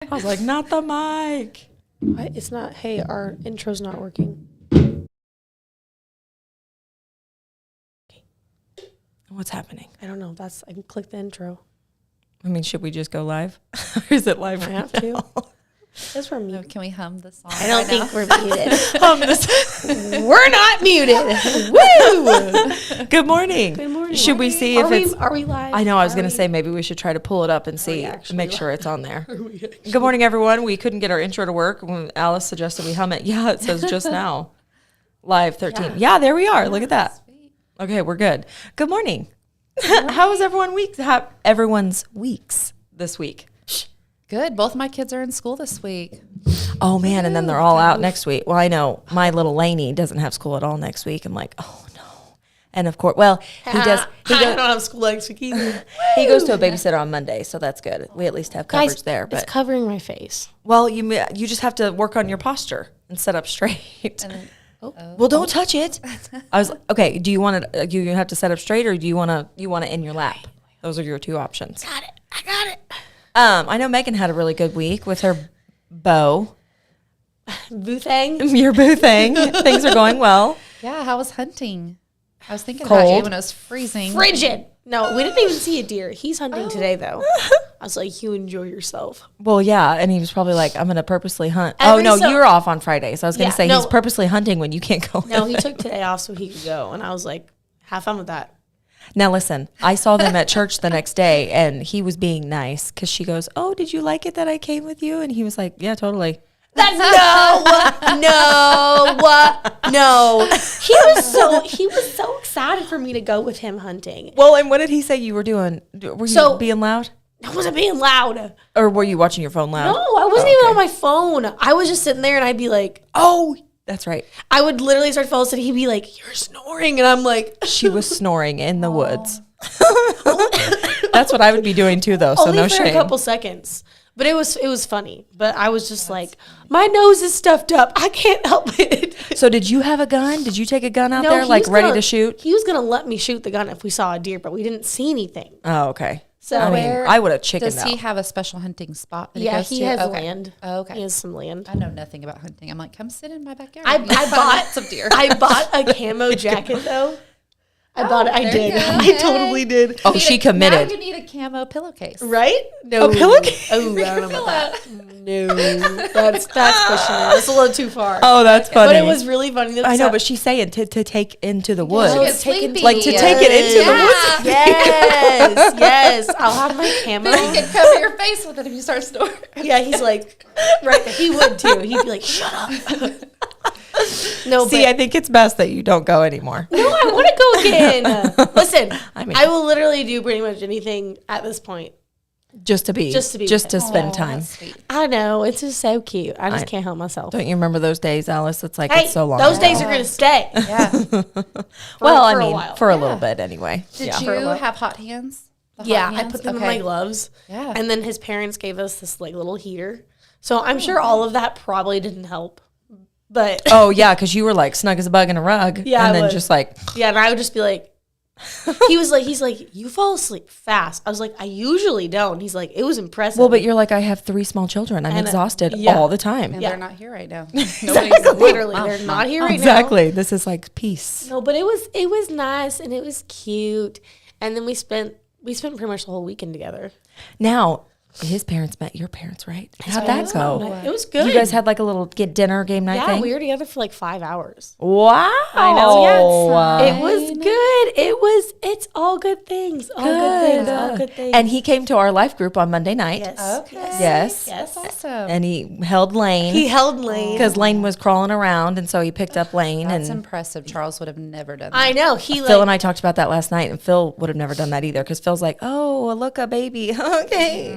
I was like, not the mic. What? It's not. Hey, our intro's not working. What's happening? I don't know. I can click the intro. I mean, should we just go live? Or is it live? I have to. Yes, we're muted. Can we hum the song? I don't think we're muted. We're not muted. Woo! Good morning. Good morning. Should we see if it's... Are we live? I know. I was going to say maybe we should try to pull it up and see, make sure it's on there. Good morning, everyone. We couldn't get our intro to work when Alice suggested we hum it. Yeah, it says just now. Live 13. Yeah, there we are. Look at that. Sweet. Okay, we're good. Good morning. How was everyone's weeks this week? Good. Both my kids are in school this week. Oh, man, and then they're all out next week. Well, I know my little Lainey doesn't have school at all next week. I'm like, oh, no. And, of course, well, he does. I don't have school next week either. He goes to a babysitter on Monday, so that's good. We at least have coverage Guys, there. But it's covering my face. well, you just have to work on your posture and sit up straight. And then, Well, don't touch it. I was okay. Do you want to? You have to sit up straight, or do you want to in your lap? Those are your two options. Got it. I got it. I know Megan had a really good week with her bow. Boo thing. Your boo thing. Things are going well. yeah, how was hunting? I was thinking Cold. about you when it was freezing. Frigid. No, we didn't even see a deer. He's hunting today, though. I was like, you enjoy yourself. Well, yeah, and he was probably like, "I'm going to purposely hunt." Every oh no, so- you're off on Friday, so I was going to Yeah, say no. he's purposely hunting when you can't go. No, he took today off so he could go. And I was like, have fun with that. Now listen, I saw them at church the next day, and he was being nice because she goes, "Oh, did you like it that I came with you?" And he was like, "Yeah, totally." That's no. He was so excited for me to go with him hunting. Well, and what did he say you were doing? Were you being loud, I wasn't being loud. or were you watching your phone loud? No, I wasn't even on my phone. I was just sitting there and I'd be like, Oh, that's right. I would literally start falling asleep. He'd be like, "You're snoring." And I'm like, She was snoring in the woods. That's what I would be doing too, though. So only no for shame. a couple seconds. But it was funny. But I was just like, my nose is stuffed up. I can't help it. So did you have a gun? Did you take a gun out No, there, he like was ready gonna- to shoot? He was going to let me shoot the gun if we saw a deer, but we didn't see anything. Oh, okay. So I mean, Where I would have chickened Does he out. have a special hunting spot that yeah, he goes he to? has Okay. land. Oh, okay. He has some land. I know nothing about hunting. I'm like, come sit in my backyard. I You'll find bought lots of deer. I bought a camo jacket though. I bought it. I there did. you go. I Okay. totally did. Oh, she committed. Now you need a camo pillowcase. Right? No. A pillowcase? Oh, I don't know about that. No, that's pushing it. That's a little too far. Oh, that's funny. But it was really funny. Though, I know, so- but she's saying to take into the woods. She gets taken- sleepy. Like to take it into the woods. Yes, yes. I'll have my camo. Then you can cover your face with it if you start snoring. Yeah, he's like, right. He would too. He'd be like, "Shut up." No, See, but I think it's best that you don't go anymore. no, I want to go again. Listen, I I mean- will literally do pretty much anything at this point. Just to be Just to spend time. That's sweet. I know, it's just so cute. I just can't help myself. Don't you remember those days, Alice? It's like Hey, it's so long. those ago. days are gonna stay. Yeah. Well, I for a mean, while. for a little bit anyway. Did for a you while. have hot hands? The hot Yeah, I hands? put them in Okay. my gloves. Yeah. And then his parents gave us this like little heater. So I'm sure all of that probably didn't help. But Oh yeah, because you were like snug as a bug in a rug. Yeah, and I then was. just like yeah, and I would just be like, he's like, you fall asleep fast. I was like, I usually don't. He's like, it was impressive. well, but you're like, I have 3 small children. I'm And, exhausted yeah. all the time. And Yeah. they're not here right now. literally, they're not here right now. Exactly. This is like peace. No, but it was nice and it was cute. And then we spent pretty much the whole weekend together. Now, his parents met your parents, right? How'd that go? It was good. You guys had like a little dinner game night yeah, thing? we were together for like 5 hours. Wow. I know. Yeah, It was good. It's all good things. All good things. All good things. And he came to our life group on Monday night. yes. Okay. Yes. Yes. Awesome. And he held Lane. He held Lane. Because Lane was crawling around, and so he picked up Lane. That's and impressive. Charles would have never done that. I know. He Phil like, and I talked about that last night, and Phil would have never done that either. Because Phil's like, "Oh, look, a baby." Okay,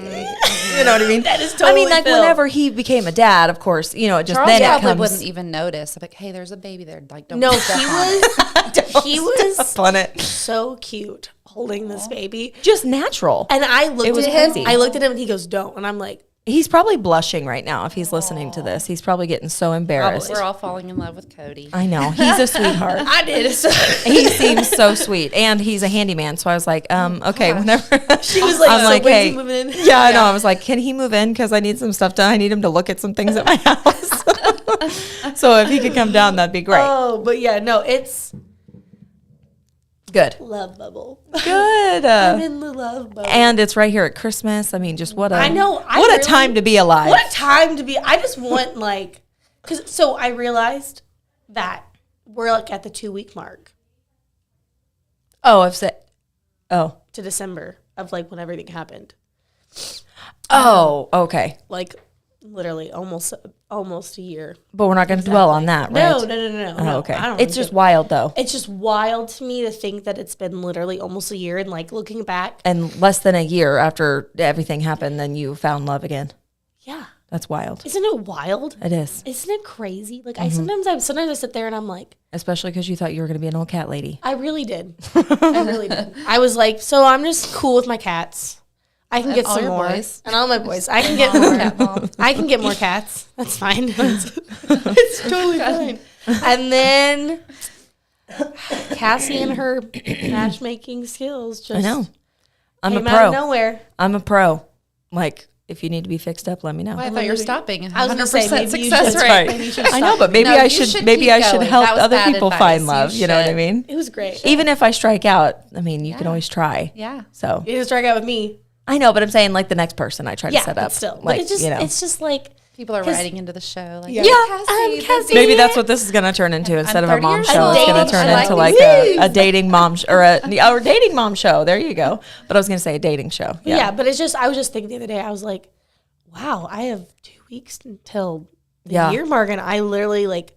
you know what I mean? That is I totally mean, like Phil. whenever he became a dad, of course, you know, it just Charles then it probably comes. wouldn't even notice. I'm like, hey, there's a baby there. Like, don't no, step he on it. was he was on it. so cute holding this baby. Just natural. And I looked was at him. crazy. I looked at him and he goes, "Don't." And I'm like, He's probably blushing right now if he's listening to this. He's probably getting so embarrassed. We're all falling in love with Cody. I know. He's a sweetheart. I did. He seems so sweet. And he's a handyman. So I was like, okay, whenever. She was like, I'm so like, when's hey. he moving in? Yeah, I know. I was like, can he move in? Because I need some stuff done. I need him to look at some things at my house. So if he could come down, that'd be great. Oh, but yeah, no, it's Good. love bubble. Good. I'm in the love bubble. And it's right here at Christmas. I mean, just what a I know. what a time to be alive. What a time to be. I just want so I realized that we're like at the 2-week mark Oh, I've said. Oh. to December of like when everything happened. Oh, okay. Like literally almost a year. But we're not going to dwell on that, right? No. Oh, okay. I don't It's just wild, though. It's just wild to me to think that it's been literally almost a year and like looking back. And less than a year after everything happened, then you found love again. Yeah. That's wild. Isn't it wild? It is. Isn't it crazy? Like sometimes I sit there and I'm like, Especially because you thought you were going to be an old cat lady. I really did. I really did. I was like, so I'm just cool with my cats. I can get all some your more. boys. And all my boys. I can get Cat mom. I can get more cats. That's fine. It's totally fine. And then Cassie and her matchmaking skills just I know. I'm a came out of pro. nowhere. I'm a pro. Like, if you need to be fixed up, let me know. Well, I thought you were stopping. I was gonna say, 100% maybe you success should- rate. maybe you should I know, stop. but maybe No, I you should. should Maybe keep I should going. help That was other bad people advice. find You love. You know what I should. mean? It was great. Even if I strike out, I mean, you can always try. Yeah. So You just strike out with me. I know, but I'm saying like the next person I try to Yeah, set but up. still. like but it's just you know. it's just like People are 'Cause- writing into the show. Like, Yeah. Cassie, Cassie. Maybe that's what this is going to turn into instead of a 30 mom years show. old. It's going Dating- to turn I like into these like a names. dating mom or a dating mom show. There you go. But I was going to say a dating show. yeah. But it's just I was just thinking the other day, I was like, wow, I have 2 weeks until the Yeah. year mark. And I literally like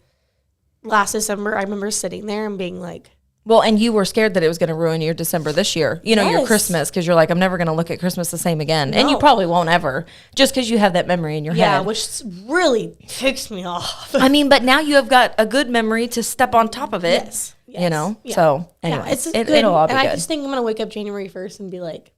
last December, I remember sitting there and being like, Well, and you were scared that it was going to ruin your December this year. You know, your Yes. Christmas, because you're like, I'm never going to look at Christmas the same again. And you No. probably won't ever, just because you have that memory in your yeah, head. which really ticks me off. I mean, but now you have got a good memory to step on top of it. Yes. You know? Yeah. So, Yeah, anyway, it's good. it'll all be and I good. just think I'm going to wake up January 1st and be like,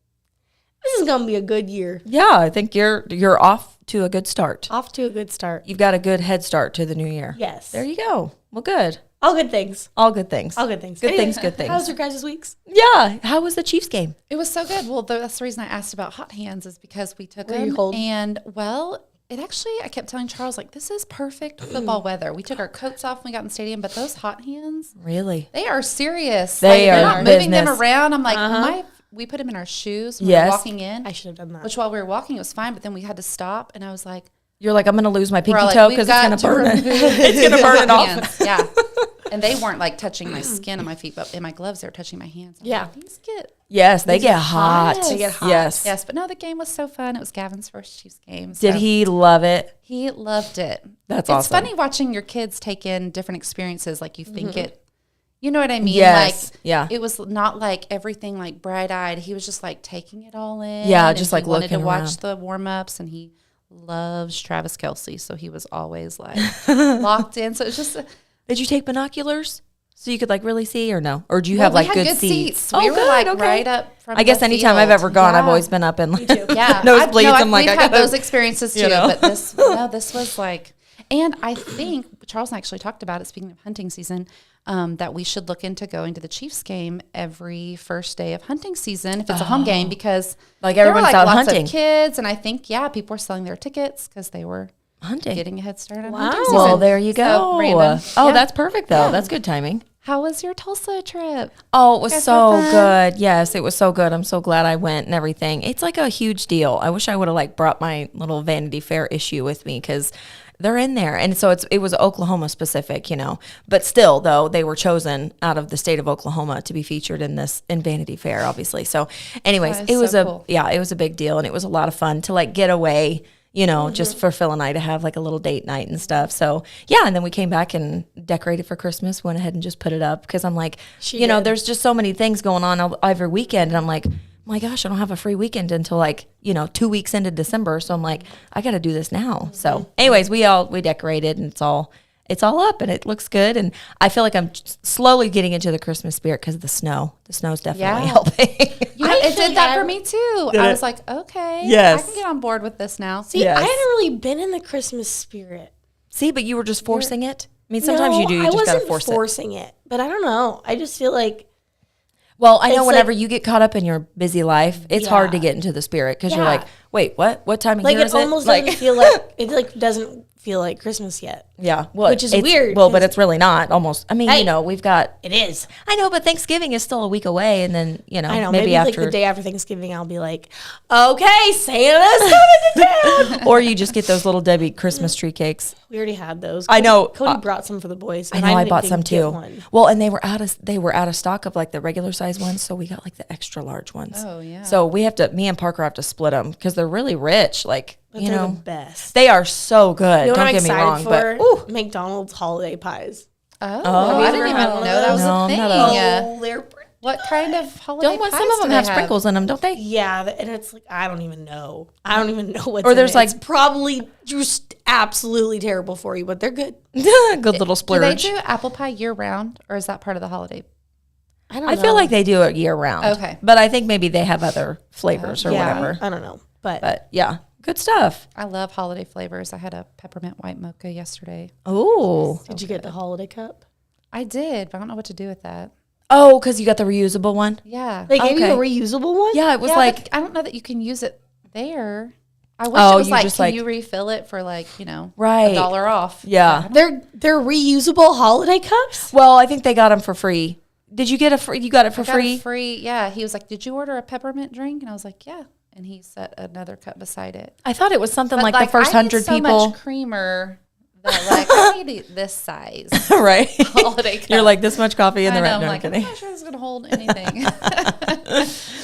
this is going to be a good year. Yeah, I think you're off to a good start. Off to a good start. You've got a good head start to the new year. Yes. There you go. Well, good. All good things. All good things. All good things. Good Anyway, things, good things. How's your guys' weeks? Yeah. How was the Chiefs game? It was so good. Well, that's the reason I asked about hot hands is because we took Were you them. cold? And, well, it actually, I kept telling Charles, like, this is perfect football weather. We took our coats off when we got in the stadium, but those hot hands, Really? they are serious. They They're are not moving them business. around. I'm like, we put them in our shoes when we Yes. were walking in. I should have done that. Which while we were walking, it was fine, but then we had to stop, and I was like, You're like, I'm going to lose my pinky we're all like, toe we've because it's got going to to burn it. remove It's going to burn it off. hands. Yeah. And they weren't like touching my skin on my feet, but in my gloves, they were touching my hands. I'm Yeah. like, these get Yes, they get hot. They get hot. Yes. yes, but no, the game was so fun. It was Gavin's first Chiefs game. Did so he love it? He loved it. That's It's awesome. funny watching your kids take in different experiences. Like you think it, you know what I mean? Yes. Like, Yeah. It was not like everything like bright eyed. He was just like taking it all in. Yeah, and just, he like, wanted to looking watch around. the warm ups, and he loves Travis Kelce, so he was always like locked in. So it's just. Did you take binoculars so you could like really see or no? Or do you Well, have we like had good seats? We were good, like okay. right up from I guess the anytime I've field. ever gone, I've Yeah. always been up in like Yeah, nosebleeds. No, I'm like, we've I had got those experiences too, you know? but this was like, and I think Charles actually talked about it. Speaking of hunting season, that we should look into going to the Chiefs game every first day of hunting season if it's a home game because Like, there were everyone's like out lots hunting. of kids, and I think people were selling their tickets because they were hunting. getting a head start on Wow. hunting season. Well, there you So, go. random. Oh, Yeah. that's perfect though. That's good timing. How was your Tulsa trip? Oh, it was Guys so have fun? good. Yes, it was so good. I'm so glad I went and everything. It's like a huge deal. I wish I would have like brought my little Vanity Fair issue with me because they're in there. And so it was Oklahoma specific, you know. But still, though, they were chosen out of the state of Oklahoma to be featured in Vanity Fair, obviously. So, anyways, That is it was so cool. it was a big deal, and it was a lot of fun to like get away. You know, just for Phil and I to have like a little date night and stuff. So yeah, and then we came back and decorated for Christmas. Went ahead and just put it up because I'm like, She you know, did. there's just so many things going on every weekend, and I'm like, my gosh, I don't have a free weekend until like 2 weeks into December. So I'm like, I got to do this now. So, anyways, we decorated, and it's all up and it looks good. And I feel like I'm slowly getting into the Christmas spirit because of the snow. The snow's definitely helping. It did that for me too. I was like, okay, Yes. I can get on board with this now. See, I haven't really been in the Christmas spirit. See, but you were just forcing it. I mean, sometimes you do. You just got to force it. I wasn't forcing it, but I don't know. I just feel like. Well, I know whenever you get caught up in your busy life, it's hard to get into the spirit because you're like, wait, what? What time of year is it? Like, it almost doesn't feel like, it like doesn't feel like Christmas yet. Yeah. Well, which is weird. Well, but it's really not almost. I mean, we've got. It is. I know, but Thanksgiving is still a week away. And then, I know. maybe after. Like the day after Thanksgiving, I'll be like, okay, Santa's coming to town. Or you just get those little Debbie Christmas tree cakes. We already had those. I know. Cody brought some for the boys. I know. I bought some too. Well, and they were out of stock of like the regular size ones. So we got like the extra large ones. Oh, yeah. So me and Parker have to split them because they're really rich. Like, but they're the best. They are so good. You know Don't what get me wrong. But McDonald's holiday pies. Oh, I didn't even know that was a thing. Oh, they're pretty. What kind of holiday pies some of them have sprinkles in them, don't they? Yeah, and it's like I don't even know. What's or there's in like it's probably just absolutely terrible for you, but they're good. Good little splurge. Do they do apple pie year round, or is that part of the holiday? I don't know. I feel like they do it year round. Okay, but I think maybe they have other flavors or whatever. I don't know, but yeah, good stuff. I love holiday flavors. I had a peppermint white mocha yesterday. Oh, did you get the holiday cup? I did, but I don't know what to do with that. Oh, because you got the reusable one? Yeah. They gave you a reusable one? Yeah, it was like... I don't know that you can use it there. I wish it was like, can you refill it for like, $1 off? Yeah. They're reusable holiday cups? Well, I think they got them for free. Did you get you got it for free? Free, yeah. He was like, did you order a peppermint drink? And I was like, yeah. And he set another cup beside it. I thought it was something like the first 100 people. So much creamer. That I need this size, right? Holiday cup. You're like this much coffee in the I'm no, like, I'm not sure it's gonna hold anything.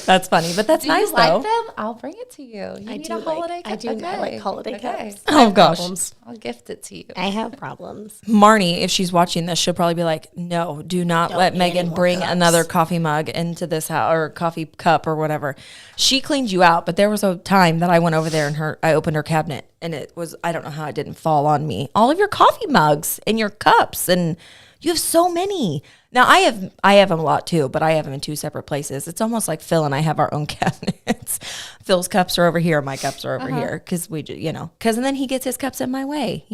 That's funny, but that's nice though. Do you though. like them? I'll bring it to you. You need a holiday cup? I do. Okay. I like holiday cups. Oh gosh, I'll gift it to you. I have problems. Marnie, if she's watching this, she'll probably be like, "No, do not let Megan bring another coffee mug into this house or coffee cup or whatever." She cleaned you out, but there was a time that I went over there and I opened her cabinet. And it was, I don't know how it didn't fall on me. All of your coffee mugs and your cups, and you have so many. Now I have them a lot too, but I have them in two separate places. It's almost like Phil and I have our own cabinets. Phil's cups are over here, my cups are over here, because and then he gets his cups in my way.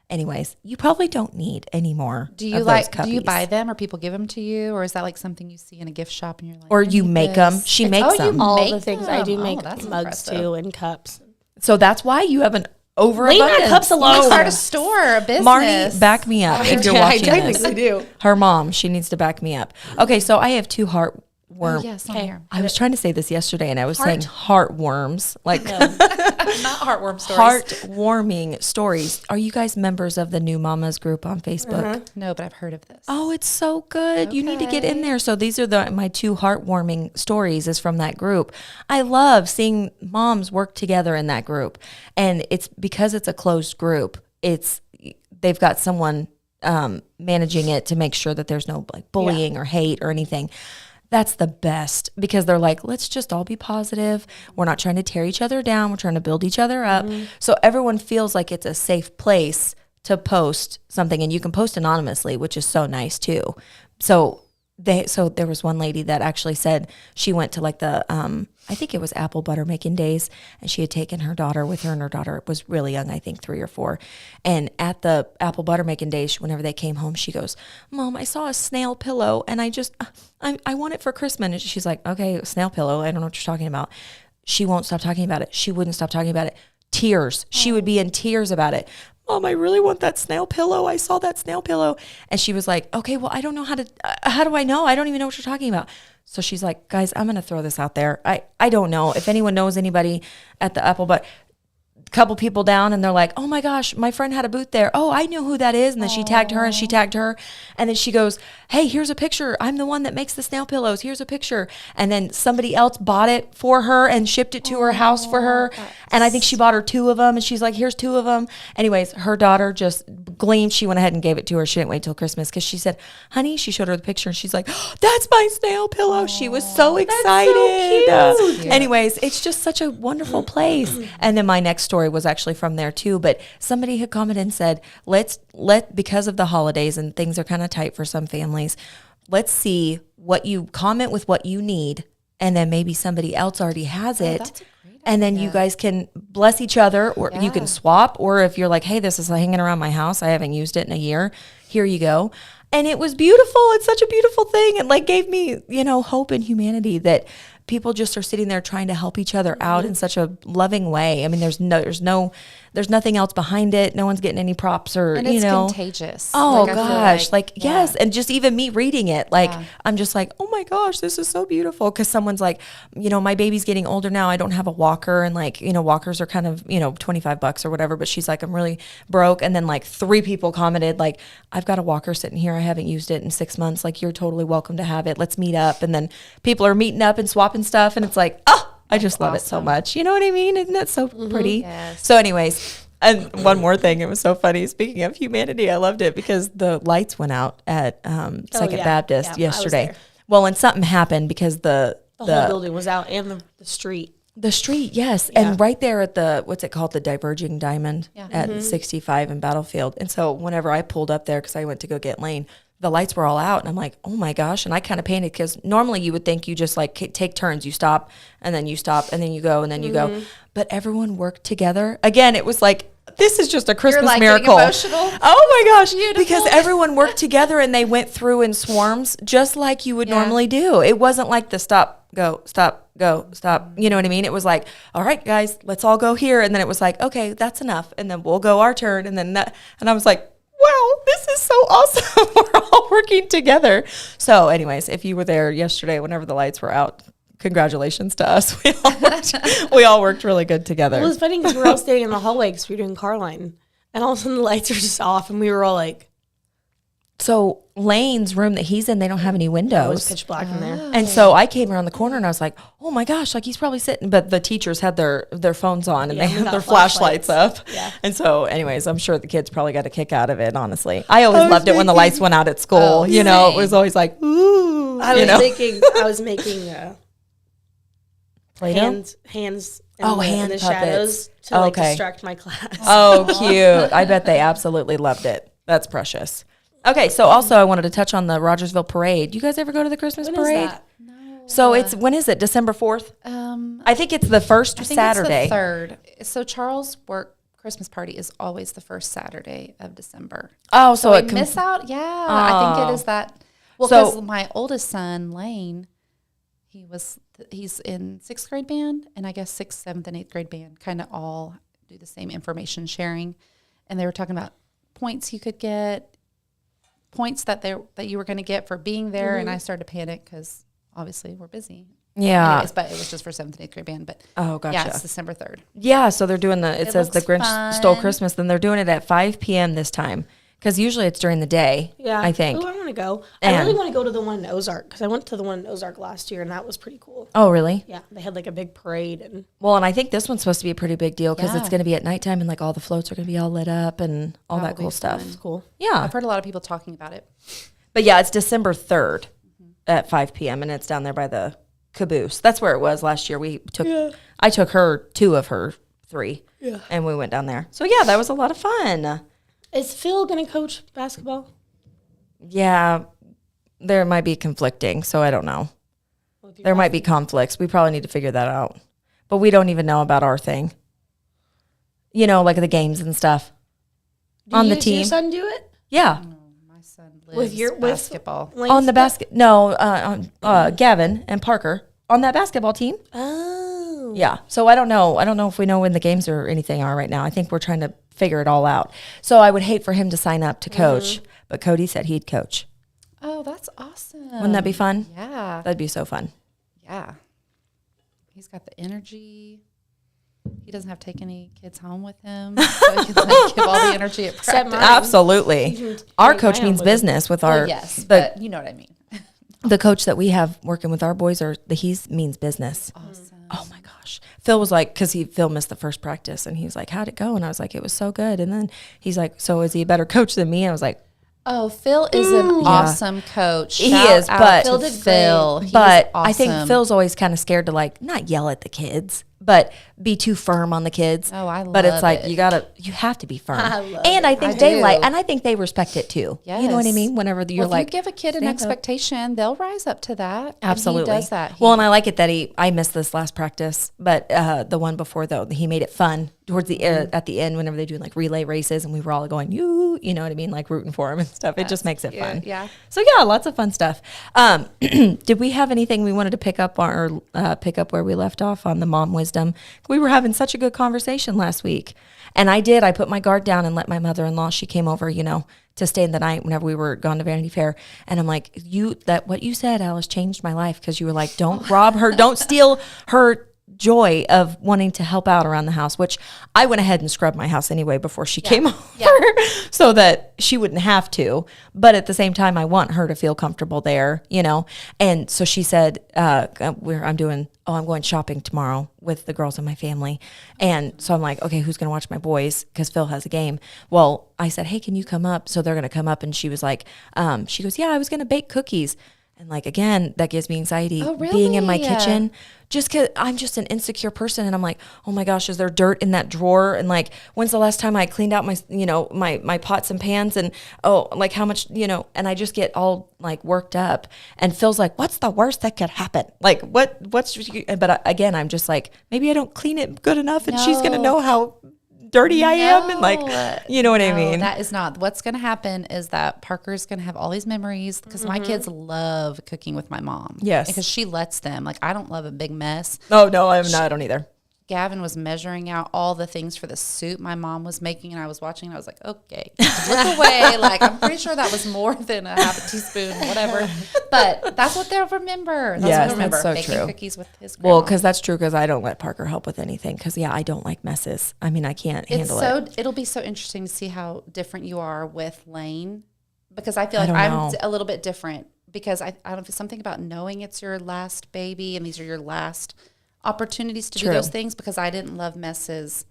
Anyways, you probably don't need any more. Do you do you buy them, or people give them to you, or is that like something you see in a gift shop and you're like, or you make them? She makes them. All the things I do make mugs too and cups. So that's why you have an overabundance. Leave my cups alone. Start a store, a business. Marnie, back me up if you're watching this. I technically do. Her mom, she needs to back me up. Okay, so I have two heartworm. Yes, here. I was trying to say this yesterday, and I was saying heartworms, like not heartworm stories. Heartwarming stories. Are you guys members of the New Mamas group on Facebook? No, but I've heard of this. Oh, it's so good. You need to get in there. So these are my two heartwarming stories is from that group. I love seeing moms work together in that group, and it's because it's a closed group. They've got someone managing it to make sure that there's no like bullying or hate or anything. That's the best because they're like, let's just all be positive. We're not trying to tear each other down. We're trying to build each other up. So everyone feels like it's a safe place to post something, and you can post anonymously, which is so nice too. So there was one lady that actually said she went to like the, I think it was apple butter making days, and she had taken her daughter with her, and her daughter was really young, I think 3 or 4. And at the apple butter making days, whenever they came home, she goes, "Mom, I saw a snail pillow, and I want it for Christmas." And she's like, "Okay, snail pillow. I don't know what you're talking about." She won't stop talking about it. She wouldn't stop talking about it. Tears. She would be in tears about it. "Mom, I really want that snail pillow. I saw that snail pillow." And she was like, "Okay, well, I don't know how do I know? I don't even know what you're talking about." So she's like, "Guys, I'm going to throw this out there. I don't know if anyone knows anybody at the apple, but a couple people down, and they're like, 'Oh my gosh, my friend had a booth there. Oh, I know who that is.'" And then she tagged her, and she tagged her. And then she goes, "Hey, here's a picture. I'm the one that makes the snail pillows. Here's a picture." And then somebody else bought it for her and shipped it to her house for her. And I think she bought her 2 of them, and she's like, "Here's 2 of them." Anyways, her daughter just gleamed. She went ahead and gave it to her. She didn't wait till Christmas because she said, honey, she showed her the picture and she's like, oh, that's my snail pillow. She was so excited. Anyways, it's just such a wonderful place. And then my next story was actually from there too. But somebody had commented and said, because of the holidays and things are kind of tight for some families, let's see what you comment with what you need. And then maybe somebody else already has it. That's a great and then you guys can bless each other, or you can swap. Or if you're like, hey, this is hanging around my house, I haven't used it in a year, here you go. And it was beautiful. It's such a beautiful thing. It like gave me, hope in humanity that people just are sitting there trying to help each other out in such a loving way. I mean, there's nothing else behind it. No one's getting any props and it's contagious. Oh gosh. Yes. And just even me reading it, I'm just like, oh my gosh, this is so beautiful. Cause someone's like, my baby's getting older now. I don't have a walker. And walkers are kind of, $25 or whatever, but she's like, I'm really broke. And then 3 people commented like, I've got a walker sitting here. I haven't used it in 6 months. Like, you're totally welcome to have it. Let's meet up. And then people are meeting up and swapping stuff. And it's like, I just love it so much. You know what I mean? Isn't that so pretty? Yes. So anyways, and one more thing, it was so funny. Speaking of humanity, I loved it because the lights went out at Second Baptist yesterday. Well, and something happened because the whole building was out and the street. The street, yes. Yeah. And right there at the, what's it called? The Diverging Diamond at 65 in Battlefield. And so whenever I pulled up there, because I went to go get Lane, the lights were all out. And I'm like, oh my gosh. And I kind of panicked because normally you would think you just take turns. You stop and then you stop and then you go and then you go. But everyone worked together. Again, it was like, this is just a Christmas miracle. Emotional. Oh my gosh. Beautiful. Because everyone worked together and they went through in swarms just like you would normally do. It wasn't like the stop, go, stop, go, stop. You know what I mean? It was like, all right, guys, let's all go here. And then it was like, okay, that's enough. And then we'll go our turn. And then and I was like, wow, this is so awesome. We're all working together. So anyways, if you were there yesterday, whenever the lights were out, congratulations to us. We all worked really good together. Well, it was funny because we were all standing in the hallway because we were doing car line. And all of a sudden the lights are just off and we were all like. So Lane's room that he's in, they don't have any windows. It was pitch black in there. And so I came around the corner and I was like, oh my gosh, like he's probably sitting. But the teachers had their phones on and they had their flashlights up. Yeah. And so anyways, I'm sure the kids probably got a kick out of it, honestly. I always loved it when the lights went out at school. It was always like, ooh. I was making Play-Doh? hands hand in the puppets. Shadows to distract my class. Oh, cute. I bet they absolutely loved it. That's precious. Okay, so also I wanted to touch on the Rogersville Parade. You guys ever go to the Christmas parade? Is that? No. So when is it? December 4th? I think it's the first Saturday. It's the 3rd. So Charles' work Christmas party is always the first Saturday of December. Oh, so it miss out? Yeah, I think it is that. Well, because my oldest son, Lane, he's in 6th grade band, and I guess 6th, 7th, and 8th grade band kind of all do the same information sharing. And they were talking about points you could get, points that you were going to get for being there, and I started to panic because obviously we're busy. Yeah. Anyways, but it was just for 7th and 8th grade band. But gotcha. Yeah, it's December 3rd. Yeah, so they're doing it says the Grinch fun. Stole Christmas, then they're doing it at 5 p.m. this time. Because usually it's during the day, I think. Oh, I want to go. I really want to go to the one in Ozark because I went to the one in Ozark last year and that was pretty cool. Oh, really? Yeah, they had a big parade. And I think this one's supposed to be a pretty big deal because it's going to be at nighttime and all the floats are going to be all lit up and all that cool stuff. It's cool. Yeah. I've heard a lot of people talking about it. But yeah, it's December 3rd at 5 p.m. and it's down there by the Caboose. That's where it was last year. I took her 2 of her 3 and we went down there. So yeah, that was a lot of fun. Is Phil going to coach basketball? Yeah, there might be conflicting, so I don't know. There might be conflicts. We probably need to figure that out. But we don't even know about our thing. Like the games and stuff on the team. Does your son do it? Yeah. No, my son lives basketball. On the basket. No, Gavin and Parker on that basketball team. Oh. Yeah. So I don't know. I don't know if we know when the games or anything are right now. I think we're trying to figure it all out. So I would hate for him to sign up to coach, but Cody said he'd coach. Oh, that's awesome. Wouldn't that be fun? Yeah. That'd be so fun. Yeah. He's got the energy. He doesn't have to take any kids home with him. So he can give all the energy at practice. Absolutely. Our coach means business with our... yes, but you know what I mean. The coach that we have working with our boys, he means business. Awesome. Oh my gosh. Phil was like, because Phil missed the first practice, and he was like, how'd it go? And I was like, it was so good. And then he's like, so is he a better coach than me? And I was like, oh, Phil is an awesome coach. He is, but Phil did Phil. But I think Phil's always kind of scared to like not yell at the kids, but be too firm on the kids. Oh, I love it. But it's like you have to be firm. I think I think they respect it too. Yes. You know what I mean? Whenever you're if like, you give a kid an expectation, they'll rise up to that. absolutely. And he does that. Well, and I like it that I missed this last practice, but the one before though, he made it fun towards the at the end whenever they do like relay races and we were all going, you know what I mean? Like rooting for him and stuff. It just makes it fun. Yeah. So yeah, lots of fun stuff. Did we have anything we wanted to pick up on or pick up where we left off on the mom wisdom? We were having such a good conversation last week. And I put my guard down and let my mother-in-law, she came over, to stay in the night whenever we were gone to Vanity Fair. And I'm like, what you said, Alice, changed my life. Cause you were like, don't rob her, don't steal her joy of wanting to help out around the house, which I went ahead and scrubbed my house anyway before she came over so that she wouldn't have to. But at the same time, I want her to feel comfortable there, And so she said, I'm going shopping tomorrow with the girls in my family. And so I'm like, okay, who's going to watch my boys? Because Phil has a game. Well, I said, hey, can you come up? So they're going to come up. And she was like, she goes, yeah, I was going to bake cookies. And like, again, that gives me anxiety being in my kitchen just because I'm just an insecure person. And I'm like, oh my gosh, is there dirt in that drawer? And like, when's the last time I cleaned out my, my pots and pans and like how much, and I just get all like worked up. And Phil's like, what's the worst that could happen? Like but again, I'm just like, maybe I don't clean it good enough and she's going to know how dirty I am and like, you know what I mean? That is not what's going to happen. Is that Parker's going to have all these memories because my kids love cooking with my mom. Yes. Because she lets them. Like, I don't love a big mess. Oh no, I don't either. Gavin was measuring out all the things for the soup my mom was making, and I was watching, and I was like, okay, look away. Like, I'm pretty sure that was more than a half a teaspoon, whatever. But that's what they'll remember. That's so making true. cookies with his grandma. Well, because that's true, because I don't let Parker help with anything, because, I don't like messes. I mean, I can't handle it. It'll be so interesting to see how different you are with Lane, because I feel like I'm a little bit different, because I don't know if it's something about knowing it's your last baby and these are your last opportunities to do those things, because I didn't love messes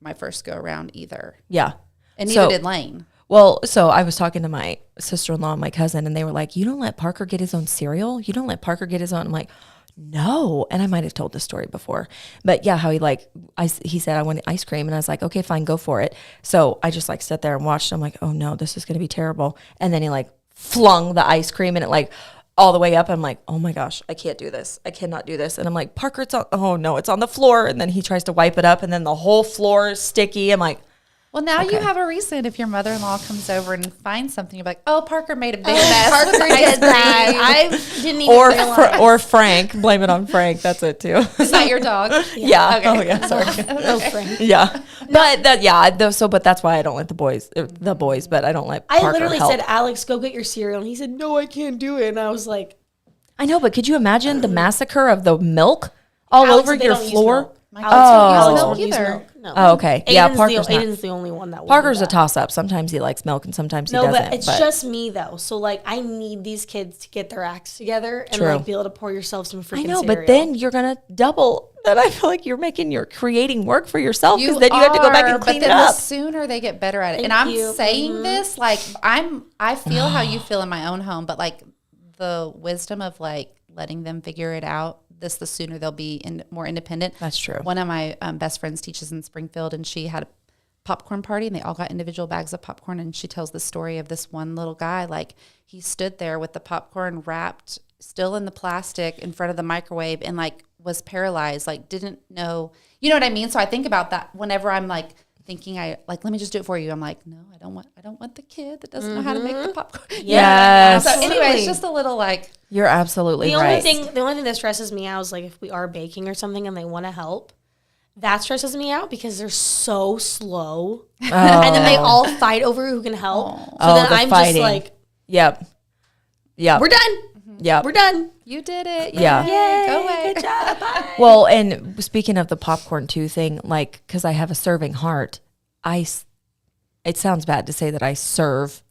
my first go around either. Yeah. And neither did Lane. Well, so I was talking to my sister-in-law and my cousin, and they were like, you don't let Parker get his own cereal? You don't let Parker get his own? I'm like, no. And I might have told this story before. But yeah, how he said, I want ice cream. And I was like, okay, fine, go for it. So I just like sat there and watched. I'm like, oh no, this is going to be terrible. And then he like flung the ice cream and it like all the way up. I'm like, oh my gosh, I can't do this. I cannot do this. And I'm like, Parker, it's on the floor. And then he tries to wipe it up and then the whole floor is sticky. I'm like, well, now you have a reason. If your mother-in-law comes over and finds something, you're like, oh, Parker made a big mess. Parker did that. I didn't even realize. Or Frank. Blame it on Frank. That's it too. Is that your dog? Yeah. Okay. Oh yeah. Sorry. No, Frank. Yeah. But but that's why I don't let the boys, but I don't let Parker I literally help. said, Alex, go get your cereal. And he said, no, I can't do it. And I was like, I know, but could you imagine the massacre of the milk all Alex, over they your don't use floor? milk. Alex won't use either. milk. No. Oh, okay. Yeah, Aiden's the only one that will Parker's do a that. toss-up. Sometimes he likes milk and sometimes he doesn't. No, but it's just me, though. So, like, I need these kids to get their acts together and, like, be able to pour yourself some freaking cereal. but then you're going to double that. I feel like you're creating work for yourself because then you have to go back and clean it up. The sooner they get better at it. I'm saying this, like, I feel how you feel in my own home, but, like, the wisdom of, like, letting them figure it out, the sooner they'll be more independent. That's true. One of my best friends teaches in Springfield, and she had a popcorn party, and they all got individual bags of popcorn. And she tells the story of this one little guy, like he stood there with the popcorn wrapped still in the plastic in front of the microwave, and like was paralyzed, like didn't know, you know what I mean? So I think about that whenever I'm like thinking, let me just do it for you. I'm like, no, I don't want the kid that doesn't know how to make the popcorn. Yes. So anyway, it's just a little like. You're absolutely right. The only thing that stresses me out is like if we are baking or something and they want to help, that stresses me out because they're so slow. Oh. And then they all fight over who can help. So then I'm fighting. Just like, yep. We're done. Yeah, we're done. You did it. Yeah. Yay. Go away. Good job. Bye. Well, and speaking of the popcorn too thing, like, because I have a serving heart, it sounds bad to say that I serve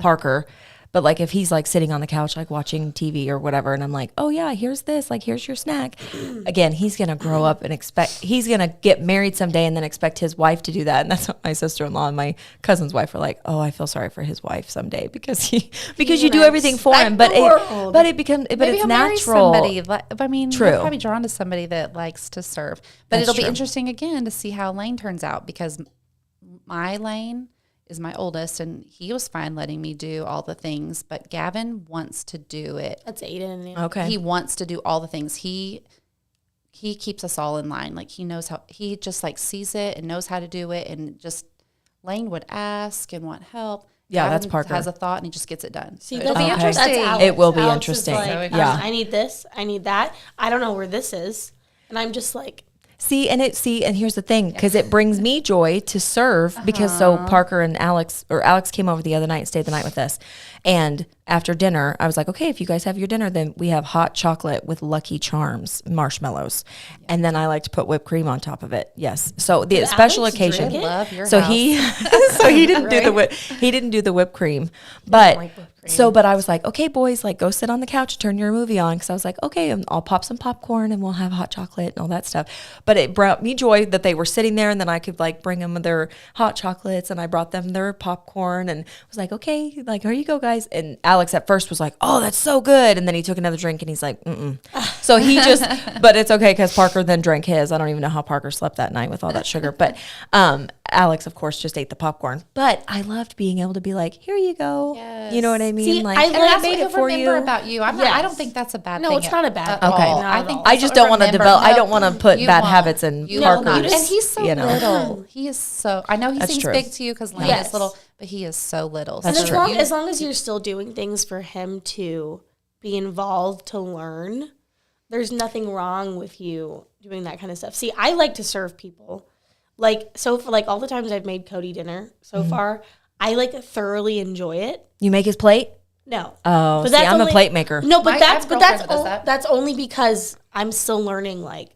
Parker, But like if he's like sitting on the couch, like watching TV or whatever, and I'm like, oh yeah, here's this, like here's your snack. Again, he's going to grow up and he's going to get married someday and then expect his wife to do that. And that's what my sister-in-law and my cousin's wife are like, oh, I feel sorry for his wife someday because you do everything for him. But it's natural. Somebody, I mean, True. you'll probably drawn to somebody that likes to serve. But it'll be interesting again to see how Lane turns out, because my Lane is my oldest, and he was fine letting me do all the things, but Gavin wants to do it. That's Aiden. Yeah. Okay. He wants to do all the things. He keeps us all in line. Like he knows how, he just like sees it and knows how to do it. And just Lane would ask and want help. Yeah, Gavin that's Parker. Has a thought and he just gets it done. See, So that'll be Okay. interesting. That's Alex. It will be Alex is interesting. like, Yeah. I need this. I need that. I don't know where this is. And I'm just like, And here's the thing, because it brings me joy to serve, because so Parker and Alex came over the other night and stayed the night with us. And after dinner, I was like, okay, if you guys have your dinner, then we have hot chocolate with Lucky Charms marshmallows. Yeah. And then I like to put whipped cream on top of it. Yes. So the special Alex occasion. drink it? Love your So house. he didn't do the whipped cream. But like whipped cream. but I was like, okay, boys, like go sit on the couch, turn your movie on. Cause I was like, okay, I'll pop some popcorn and we'll have hot chocolate and all that stuff. But it brought me joy that they were sitting there, and then I could like bring them their hot chocolates, and I brought them their popcorn and was like, okay, like, here you go, guys. And Alex at first was like, oh, that's so good. And then he took another drink and he's like, mm-mm. So he just, but it's okay, because Parker then drank his. I don't even know how Parker slept that night with all that sugar. But Alex, of course, just ate the popcorn. But I loved being able to be like, here you go. Yes. You know what I mean? See, like, I and love I made it for you. About you. I don't think that's a bad thing. No, it's not a bad at thing. Okay. all. Not I at think all. I just don't want to develop. I don't want to put you bad won't. habits in You Parker's. won't. And he's so you know. little. He is so. I know he That's seems true. big to you because Lane Yes. is little, but he is so little. That's and so true. as long as you're still doing things for him to be involved, to learn, there's nothing wrong with you doing that kind of stuff. See, I like to serve people. Like, so for like all the times I've made Cody dinner so far, I like thoroughly enjoy it. You make his plate? No. Oh, But see, that's I'm a only- plate maker. No, but I that's have a girlfriend that does that. that's only because I'm still learning like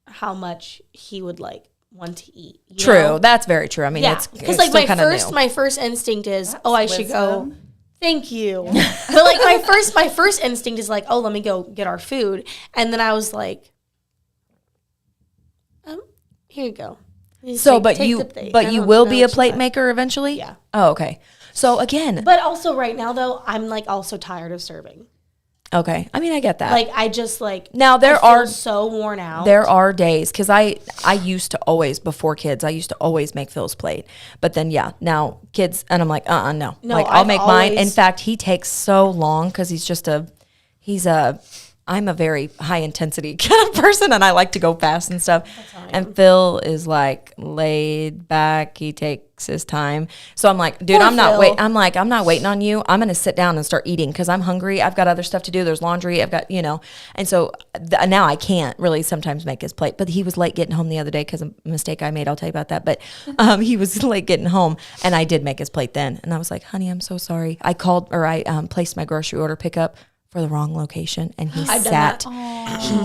how much he would like want to eat. You True. know? That's very true. I mean, Yeah, it's because it's like still kind of new. my first instinct is, oh, I should go. wisdom. Thank you. But like my first instinct is like, oh, let me go get our food, and then I was like, here you go. So, Take you the plate. but I you don't will know be a what you plate want. maker eventually? Yeah. Oh, okay. So again, But also right now though, I'm like also tired of serving. okay. I mean, I get that. Like I just like Now, there I feel are- so worn out. There are days, because I used to always, before kids, I used to always make Phil's plate. But then, yeah, now kids, and I'm like, no. No, Like, I'll I've make mine. In always- fact, he takes so long because I'm a very high intensity kind of person, and I like to go fast and stuff. And Phil is like laid back. He takes his time. So I'm like, dude, Poor I'm not Phil. I'm not waiting on you. I'm going to sit down and start eating because I'm hungry. I've got other stuff to do. There's laundry. I've got, and so now I can't really sometimes make his plate, but he was late getting home the other day because of a mistake I made. I'll tell you about that. But he was late getting home, and I did make his plate then. And I was like, honey, I'm so sorry. I placed my grocery order pickup for the wrong location, and he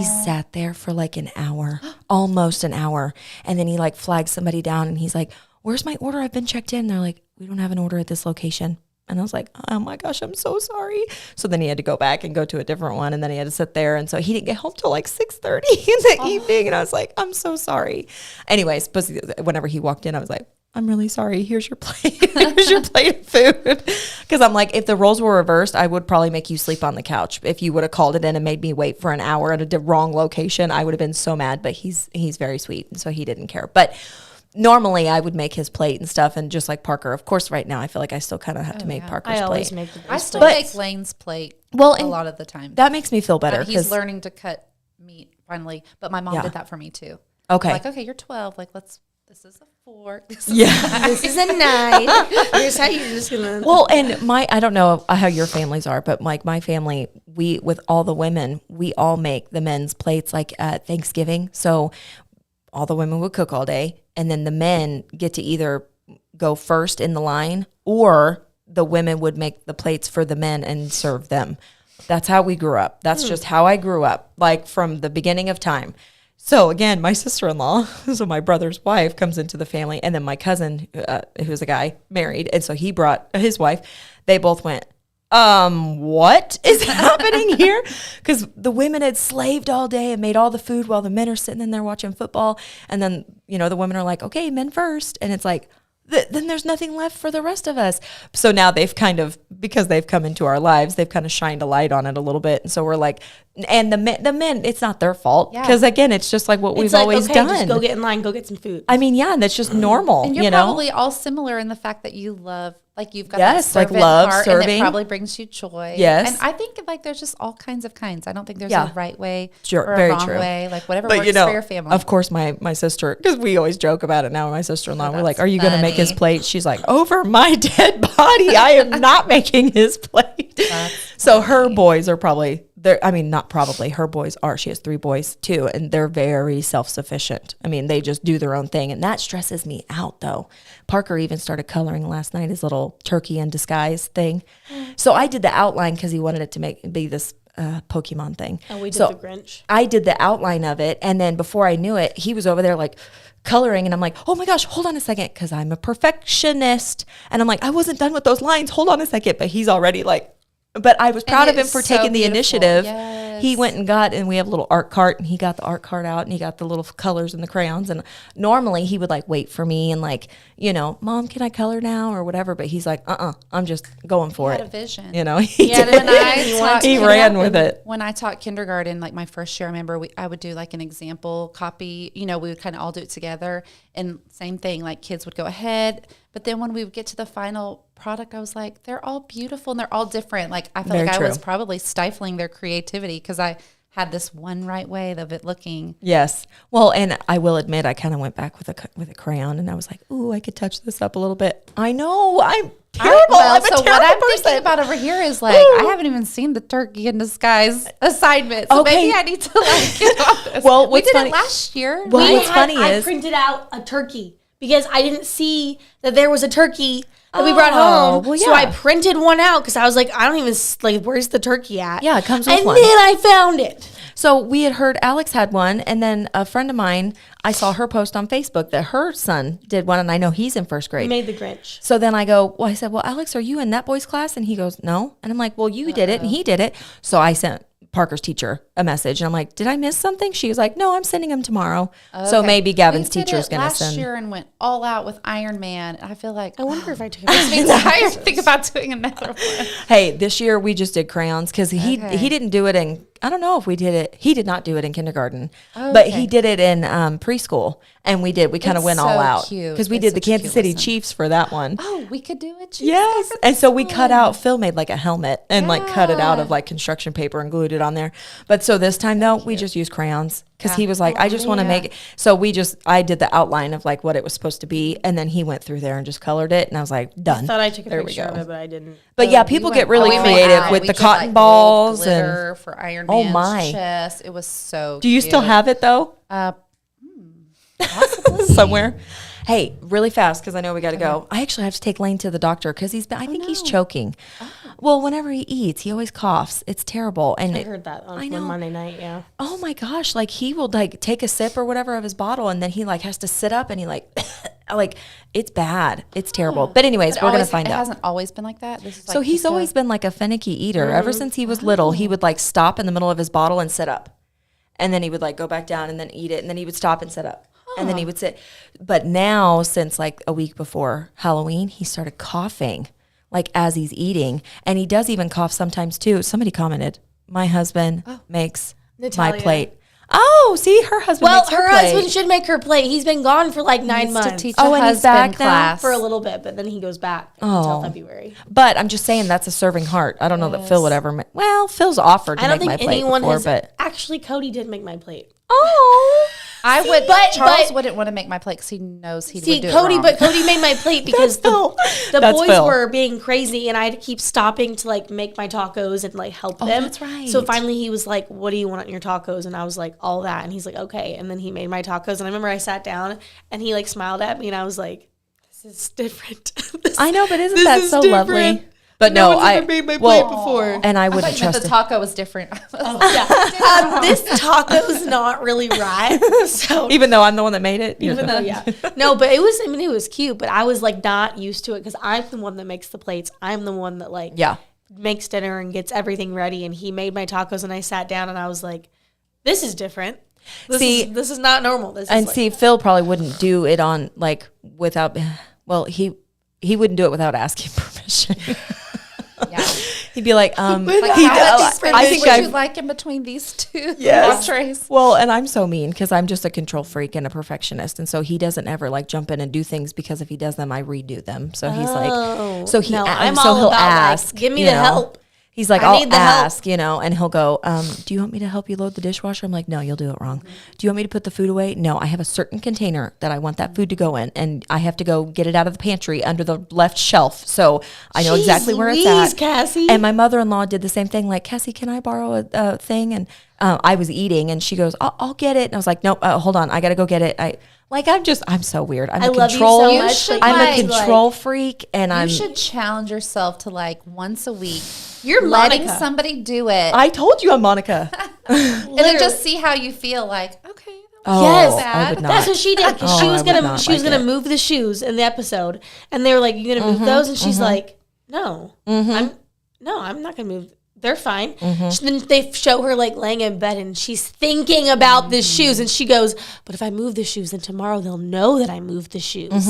sat there for like an hour, almost an hour, and then he like flagged somebody down, and he's like, where's my order? I've been checked in. They're like, we don't have an order at this location. And I was like, oh my gosh, I'm so sorry. So then he had to go back and go to a different one, and then he had to sit there, and so he didn't get home till like 6:30 in the evening, and I was like, I'm so sorry. Anyways, but whenever he walked in, I was like, I'm really sorry. Here's your plate. Here's your plate of food. Because I'm like, if the roles were reversed, I would probably make you sleep on the couch. If you would have called it in and made me wait for an hour at a wrong location, I would have been so mad. But he's very sweet, and so he didn't care. But normally, I would make his plate and stuff, and just like Parker. Of course, right now, I feel like I still kind of have to make Parker's I plate. always make the I best still But- make Lane's plate Well, a and lot of the time. That makes me feel better. But he's 'cause- learning to cut meat finally. But my mom Yeah. did that for me too. Okay. Like, okay, you're 12. Like, this is a fork. This is Yeah. This is a knife. Here's how you're just gonna. Well, and I don't know how your families are, but like my family, with all the women, we all make the men's plates like at Thanksgiving. So all the women would cook all day, and then the men get to either go first in the line, or the women would make the plates for the men and serve them. That's how we grew up. That's just how I grew up, like from the beginning of time. So again, my sister-in-law, so my brother's wife, comes into the family, and then my cousin, who's a guy, married, and so he brought his wife. They both went, what is happening here? Because the women had slaved all day and made all the food while the men are sitting in there watching football. And then, the women are like, okay, men first. And it's like, then there's nothing left for the rest of us. So now they've kind of, because they've come into our lives, they've kind of shined a light on it a little bit. And so we're like, and the men, it's not their fault. Because again, it's just like what we've always done. Just go get in line, go get some food. I mean, and that's just normal. And you're probably all similar in the fact that you love, like you've got that servant love heart, serving. and it probably brings you joy. Yes. And I think like there's just all kinds of kinds. I don't think there's a right way or a very wrong true. way. Like whatever works for your family. Of course, my sister, because we always joke about it now. My sister-in-law, we're like, "Are you going to make his plate?" She's like, "Over my dead body, I am not making his plate." So her boys are probably there. I mean, not probably. Her boys are. She has 3 boys too, and they're very self-sufficient. I mean, they just do their own thing, and that stresses me out though. Parker even started coloring last night, his little turkey in disguise thing. So I did the outline because he wanted it to be this Pokemon thing. And we did the Grinch. I did the outline of it, and then before I knew it, he was over there like coloring, and I'm like, oh my gosh, hold on a second, because I'm a perfectionist, and I'm like, I wasn't done with those lines, hold on a second, but he's already like, but I was proud of him for taking the initiative. Yes. He went and got, and we have a little art cart, and he got the art cart out, and he got the little colors and the crayons, and normally he would like wait for me and like, Mom, can I color now or whatever, but he's like, I'm just going for it. He had a vision. He ran with it. When I taught kindergarten, like my first year, I remember I would do like an example copy, we would kind of all do it together, and same thing, like kids would go ahead, but then when we would get to the final product, I was like, they're all beautiful and they're all different. Like I felt like I was probably stifling their creativity because I had this one right way of it looking. Yes. Well, and I will admit, I kind of went back with a crayon, and I was like, ooh, I could touch this up a little bit. I know, I'm terrible. I'm a terrible what I'm person. thinking about over here is like, I haven't even seen the turkey in disguise assignment. So maybe I need to like get on this. Well, we did it last year. Well, what's funny is I printed out a turkey because I didn't see that there was a turkey that we brought home. Well, so I printed one out because I was like, I don't even, like, where's the turkey at? Yeah, it comes with one. And then I found it. So we had heard Alex had one, and then a friend of mine, I saw her post on Facebook that her son did one, and I know he's in first grade. He made the Grinch. So then I said, well, Alex, are you in that boy's class? And he goes, no. And I'm like, well, you did it, and he did it. So I sent Parker's teacher a message, and I'm like, did I miss something? She was like, no, I'm sending him tomorrow. Okay. So maybe Gavin's teacher is going to send. Last year and went all out with Iron Man. I feel like I wonder if I took it. I think about doing another one. Hey, this year we just did crayons because he didn't do it in. I don't know if we did it. He did not do it in kindergarten, but he did it in preschool, and we kind of went all out because we did the Kansas City Chiefs for that one. Oh, we could do it. Yes, and so we cut out. Phil made like a helmet and like cut it out of like construction paper and glued it on there. But so this time though, we just used crayons because he was like, I just want to make it. So I did the outline of like what it was supposed to be, and then he went through there and just colored it, and I was like, done. I thought I took a picture of it, but I didn't. But yeah, people get really creative with the cotton balls and for Iron Man's chest. It was so. Do you still have it though? Possibly somewhere. Hey, really fast because I know we got to go. I actually have to take Lane to the doctor because I think he's choking. Oh. Well, whenever he eats, he always coughs. It's terrible. And I heard that on Monday night. Yeah. Oh my gosh! Like he will like take a sip or whatever of his bottle, and then he like has to sit up, and he like it's bad. It's terrible. But anyways, we're gonna find out. It hasn't always been like that. This is like so he's always been like a finicky eater. Mm-hmm. Ever since he was little, he would like stop in the middle of his bottle and sit up, and then he would like go back down and then eat it, and then he would stop and sit up. And then he would sit. But now, since like a week before Halloween, he started coughing like as he's eating. And he does even cough sometimes too. Somebody commented, my husband makes my plate. Oh, see, her husband makes her plate. Well, her husband should make her plate. He's been gone for like 9 months. To teach and he's back now for a little bit, but then he goes back until February. But I'm just saying that's a serving heart. I don't know that Phil would ever well, Phil's offered to make my plate before, but actually Cody did make my plate. Oh. I would, but Charles wouldn't want to make my plate because he knows he would do it wrong. But Cody made my plate because the boys were being crazy, and I had to keep stopping to like make my tacos and like help them. That's right. So finally, he was like, "What do you want on your tacos?" And I was like, "All that." And he's like, "Okay." And then he made my tacos, and I remember I sat down, and he like smiled at me, and I was like, "This is different." I know, but isn't that so lovely? But no, I made my plate before, and I wouldn't trust the taco was different. This taco's not really right. So even though I'm the one that made it, no, but it was. I mean, it was cute, but I was like not used to it because I'm the one that makes the plates. I'm the one that like makes dinner and gets everything ready, and he made my tacos, and I sat down and I was like, this is different. This is not normal. Phil probably wouldn't do it on like without. Well, he wouldn't do it without asking permission. Yeah, he'd be like, I think I like in between these two entrees. Well, and I'm so mean because I'm just a control freak and a perfectionist, and so he doesn't ever like jump in and do things because if he does them, I redo them. So he's like, he'll ask, give me the help. He's like, I'll ask, and he'll go, do you want me to help you load the dishwasher? I'm like, no, you'll do it wrong. Do you want me to put the food away? No, I have a certain container that I want that food to go in, and I have to go get it out of the pantry under the left shelf. So I know exactly where it's at. Cassie. And my mother-in-law did the same thing. Like, Cassie, can I borrow a thing? And I was eating, and she goes, I'll get it. And I was like, nope, hold on. I got to go get it. I'm so weird. I'm a control freak, and you should challenge yourself to like once a week. You're letting Monica. Somebody do it. I told you I'm Monica. And then just see how you feel. Like, okay. Yes, I would not. That's what she did. Because she was gonna move the shoes in the episode, and they were like, "You gonna move those?" And she's like, "No, I'm not gonna move. They're fine." Then they show her like laying in bed, and she's thinking about the shoes, and she goes, "But if I move the shoes, then tomorrow they'll know that I moved the shoes."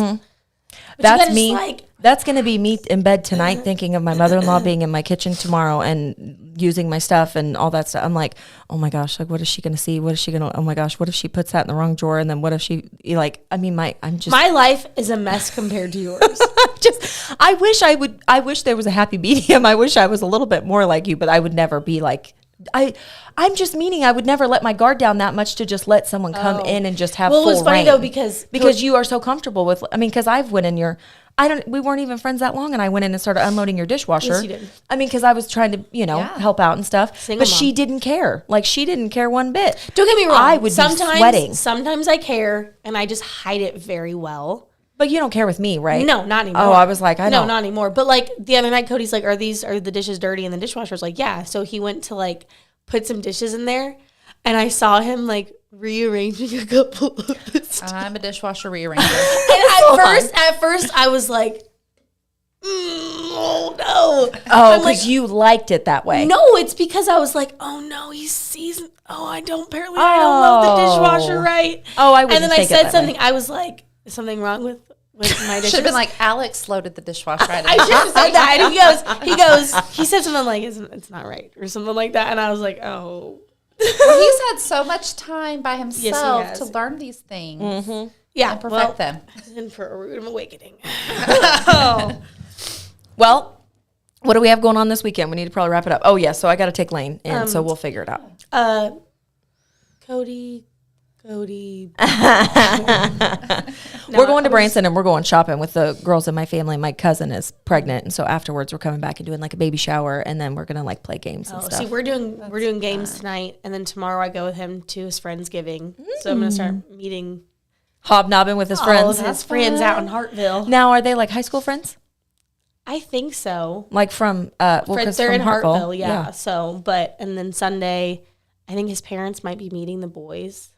That's me. That's going to be me in bed tonight thinking of my mother-in-law being in my kitchen tomorrow and using my stuff and all that stuff. I'm like, oh my gosh, like what is she going to see? What is she going to, oh my gosh, what if she puts that in the wrong drawer? And then what if she, my life is a mess compared to yours. I wish there was a happy medium. I wish I was a little bit more like you, but I would never be like, I'm just meaning I would never let my guard down that much to just let someone come in and just have full reign. Well, it was funny though because you are so comfortable with. Because I've went in we weren't even friends that long, and I went in and started unloading your dishwasher. Yes, you did. Because I was trying to help out and stuff. Single but mom. She didn't care. Like she didn't care one bit. Don't get me wrong. I would be sweating. Sometimes I care, and I just hide it very well. But you don't care with me, right? No, not anymore. Oh, I was like, I don't. No, not anymore. But like the other night, Cody's like, are the dishes dirty? And the dishwasher's like, yeah. So he went to like put some dishes in there, and I saw him like rearranging a couple of the stuff. I'm a dishwasher rearranger. And at first I was like, oh no. Oh, because you liked it that way. No, it's because I was like, oh no, he sees. Oh, I don't load the dishwasher right. Oh, I wouldn't. And then I said something. I was like, is something wrong with my dishes? Should have been like, Alex loaded the dishwasher. I should have said that. And he said something like, it's not right or something like that. And I was like, oh. Well, he's had so much time by himself to learn these things. Mm-hmm. Yeah, and perfect them. In for a rude awakening. Well, what do we have going on this weekend? We need to probably wrap it up. Oh, yeah, so I got to take Lane, and so we'll figure it out. Cody. We're going to Branson, and we're going shopping with the girls in my family. My cousin is pregnant, and so afterwards we're coming back and doing like a baby shower, and then we're gonna like play games and stuff. See, we're doing games tonight, and then tomorrow I go with him to his Friendsgiving. So I'm gonna start meeting, hobnobbing with his friends. His friends out in Hartville. Now, are they like high school friends? I think so. Like from they're from in Hartville, yeah. So, and then Sunday, I think his parents might be meeting the boys.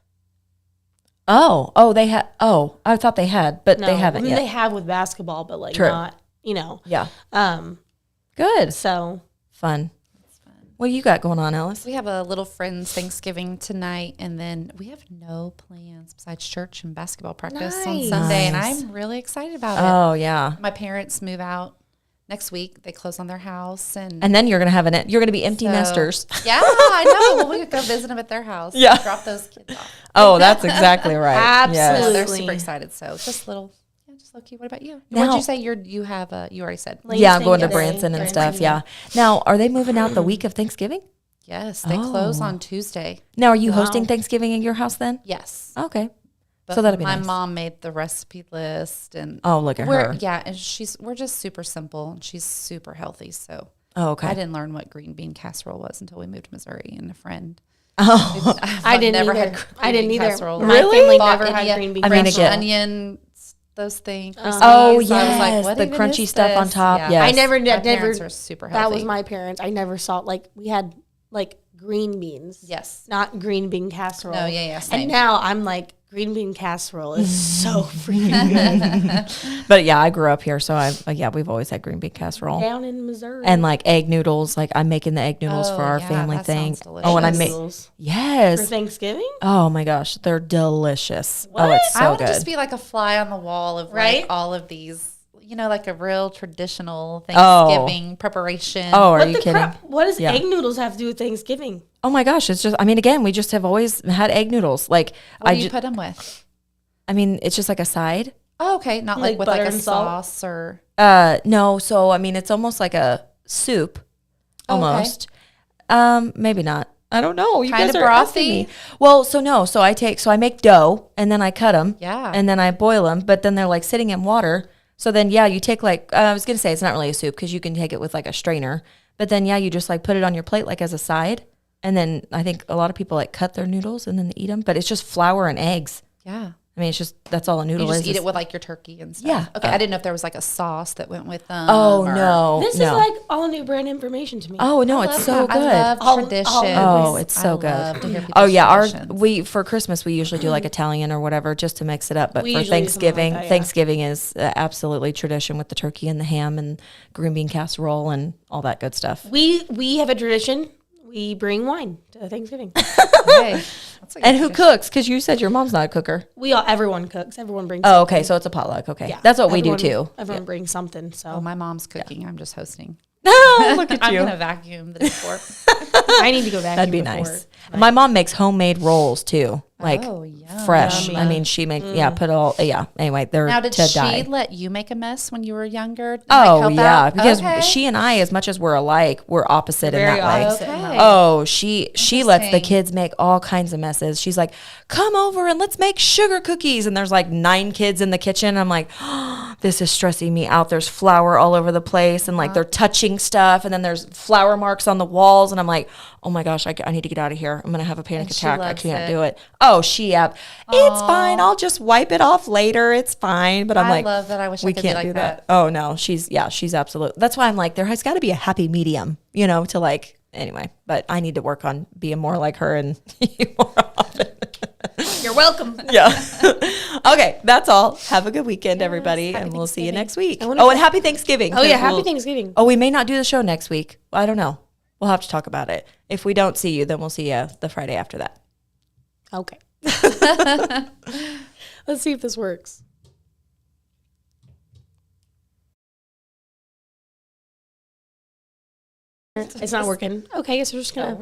They had. Oh, I thought they had, but they haven't yet. They have with basketball, but like not, Yeah. Good. So fun. What do you got going on, Alice? We have a little friends Thanksgiving tonight, and then we have no plans besides church and basketball practice on Sunday, and I'm really excited about it. Oh yeah. My parents move out next week. They close on their house, and then you're gonna be empty nesters. Yeah, I know. Well, we could go visit them at their house. Yeah, drop those kids off. Oh, that's exactly right. Absolutely, yes. They're super excited. So just little, just low key. What about you? What did you say? You already said. Yeah, I'm going to Branson and stuff. Yeah. Now, are they moving out the week of Thanksgiving? Yes, they close on Tuesday. Now, are you hosting Thanksgiving in your house then? Yes. Okay. But so that'll be my nice. mom made the recipe list, and look at her. Yeah, and we're just super simple, and she's super healthy. So okay. I didn't learn what green bean casserole was until we moved to Missouri, and a friend. Oh, I didn't never either. had I didn't either. Casserole. My family never had green bean casserole. Fresh onion, those things. Oh yes, I was like, what the crunchy stuff on top. Yeah. Yes. I never. My parents are super healthy. That was my parents. I never saw we had like green beans. Yes. Not green bean casserole. Oh, yeah, same. And now I'm like, green bean casserole is so freaking good. But yeah, I grew up here, so we've always had green bean casserole. Down in Missouri. And like egg noodles, like I'm making the egg noodles for our family that thing. sounds delicious. Oh, and I make make yes for Thanksgiving. Oh my gosh, they're delicious. What? Oh, it's so I want good. to just be like a fly on the wall of Right? like all of these, like a real traditional Thanksgiving preparation. Oh, are you kidding? What does egg noodles have to do with Thanksgiving? Oh my gosh, it's just. I mean, again, we just have always had egg noodles. Like What do you put them with? I mean, it's just like a side. Oh, okay, not like with butter like a and salt? sauce or. No. So I mean, it's almost like a soup, almost. Maybe not. I don't know. You Kinda guys are asking me. Well, so I make dough and then I cut them. Yeah. And then I boil them, but then they're like sitting in water. So then, you take like, I was going to say it's not really a soup because you can take it with like a strainer. But then, you just like put it on your plate like as a side. And then I think a lot of people like cut their noodles and then they eat them. But it's just flour and eggs. Yeah. I mean, it's just, that's all a noodle You is. just eat it with like your turkey and stuff. Yeah. Okay. I didn't know if there was like a sauce that went with them. Oh, no. This is like all new brand information to me. Oh, no, it's so good. I love traditions. Oh, it's so good. Love to hear Oh yeah, traditions. for Christmas we usually do like Italian or whatever just to mix it up. But We for usually do something Thanksgiving, like that, yeah. Thanksgiving is absolutely tradition with the turkey and the ham and green bean casserole and all that good stuff. We have a tradition. We bring wine to Thanksgiving. Okay. That's a good And who tradition. cooks? Because you said your mom's not a cooker. Everyone cooks. Everyone brings. Oh, okay, so it's a potluck. Okay, Yeah. that's what we do Everyone- too. Everyone brings something. So Oh, my mom's cooking. I'm just hosting. Oh, look at I'm you. gonna vacuum the decor. I need to go back. That'd be nice. My mom makes homemade rolls too, like Oh, yum. fresh. Yummy. I mean, she makes put all Anyway, they're Now, did to she die. let you make a mess when you were younger? and, Oh help yeah, out? because Okay. she and I, as much as we're alike, we're opposite in Very that way. opposite. Okay. Oh, she lets the Interesting. kids make all kinds of messes. She's like, "Come over and let's make sugar cookies." And there's like 9 kids in the kitchen. I'm like, oh, this is stressing me out. There's flour all over the place, and like they're touching stuff, and then there's flour marks on the walls, and I'm like, oh my gosh, I need to get out of here. I'm gonna have a panic And she attack. I loves can't it. do it. Oh, it's fine. I'll just wipe it off later. It's fine. But I'm I like, love that. I wish I we could be can't like do that. that. Oh no, she's absolute. That's why I'm like, there has got to be a happy medium, to like. Anyway, but I need to work on being more like her and eat more often. You're welcome. Yeah. Okay, that's all. Have a good weekend, everybody, and we'll see you next week. Oh, and happy Thanksgiving. Oh yeah, happy Thanksgiving. Oh, we may not do the show next week. I don't know. We'll have to talk about it. If we don't see you, then we'll see you the Friday after that. Okay. Let's see if this works. It's not working. Okay, I guess we're just gonna